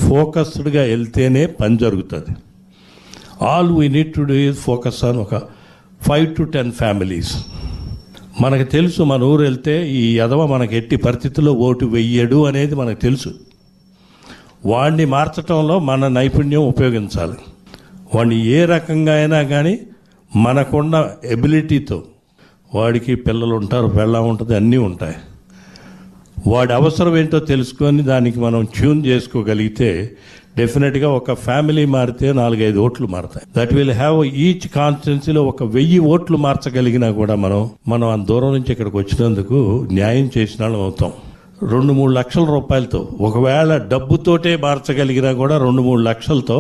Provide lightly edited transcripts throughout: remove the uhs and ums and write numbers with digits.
ఫోకస్డ్గా వెళ్తేనే పని జరుగుతుంది. All we need to do is focus on ఒక 5 to 10 ఫ్యామిలీస్. మనకు తెలుసు మన ఊరు వెళ్తే ఈ యదవ మనకు ఎట్టి పరిస్థితుల్లో ఓటు వెయ్యడు అనేది మనకు తెలుసు. వాడిని మార్చడంలో మన నైపుణ్యం ఉపయోగించాలి. వాడిని ఏ రకంగా అయినా కానీ మనకున్న ఎబిలిటీతో, వాడికి పిల్లలు ఉంటారు, పెళ్ళం ఉంటుంది, అన్నీ ఉంటాయి. వాడి అవసరం ఏంటో తెలుసుకొని దానికి మనం ట్యూన్ చేసుకోగలిగితే డెఫినెట్గా ఒక ఫ్యామిలీ మారితే 4-5 ఓట్లు మారుతాయి. దట్ విల్ హ్యావ్ ఈచ్ కాన్స్టిట్యున్సీలో 1000 ఓట్లు మార్చగలిగినా కూడా మనం అంత దూరం నుంచి ఇక్కడికి వచ్చినందుకు న్యాయం చేసిన వాళ్ళం అవుతాం. 2-3 లక్షల రూపాయలతో, ఒకవేళ డబ్బుతోటే మార్చగలిగినా కూడా 2-3 లక్షలతో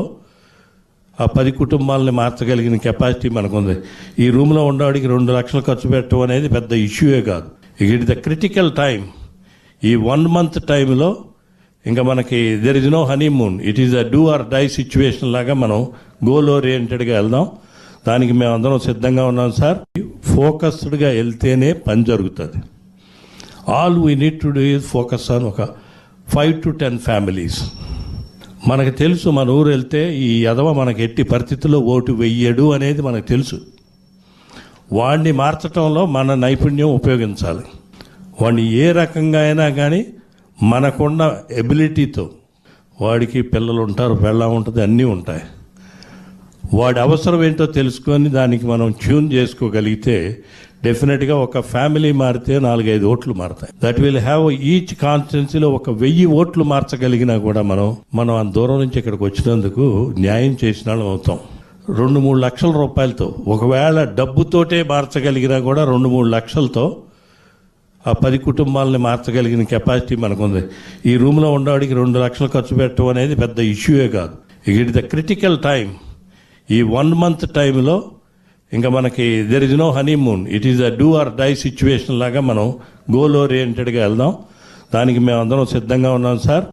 ఆ 10 కుటుంబాలని మార్చగలిగిన కెపాసిటీ మనకుంది. ఈ రూమ్లో ఉండేవాడికి 2 లక్షలు ఖర్చు పెట్టడం అనేది పెద్ద ఇష్యూయే కాదు. It the critical time. ఈ 1 month టైంలో ఇంకా మనకి there is no honeymoon, it is a do or die situation లాగా మనం గోల్ ఓరియంటెడ్గా వెళ్దాం. దానికి మేము అందరం సిద్ధంగా ఉన్నాం సార్. ఫోకస్డ్గా వెళ్తేనే పని జరుగుతుంది. All we need to do is focus on ఒక 5 to 10 ఫ్యామిలీస్. మనకు తెలుసు మన ఊరు వెళ్తే ఈ యదవ మనకు ఎట్టి పరిస్థితుల్లో ఓటు వెయ్యడు అనేది మనకు తెలుసు. వాడిని మార్చడంలో మన నైపుణ్యం ఉపయోగించాలి. వాడిని ఏ రకంగా అయినా కానీ మనకున్న ఎబిలిటీతో, వాడికి పిల్లలు ఉంటారు, పెళ్ళం ఉంటుంది, అన్నీ ఉంటాయి. వాడి అవసరం ఏంటో తెలుసుకొని దానికి మనం ట్యూన్ చేసుకోగలిగితే డెఫినెట్గా ఒక ఫ్యామిలీ మారితే 4-5 ఓట్లు మారుతాయి. దట్ విల్ హ్యావ్ ఈచ్ కాన్స్టిట్యున్సీలో 1000 ఓట్లు మార్చగలిగినా కూడా మనం అంత దూరం నుంచి ఇక్కడికి వచ్చినందుకు న్యాయం చేసిన వాళ్ళం అవుతాం. 2-3 లక్షల రూపాయలతో, ఒకవేళ డబ్బుతోటే మార్చగలిగినా కూడా 2-3 లక్షలతో ఆ 10 కుటుంబాలని మార్చగలిగిన కెపాసిటీ మనకుంది. ఈ రూమ్లో ఉండేవాడికి 2 లక్షలు ఖర్చు పెట్టడం అనేది పెద్ద ఇష్యూయే కాదు. It the critical time. ఈ 1 month టైంలో ఇంకా మనకి there is no honeymoon, it is a do or die situation లాగా మనం గోల్ ఓరియంటెడ్గా వెళ్దాం. దానికి మేము అందరం సిద్ధంగా ఉన్నాం సార్.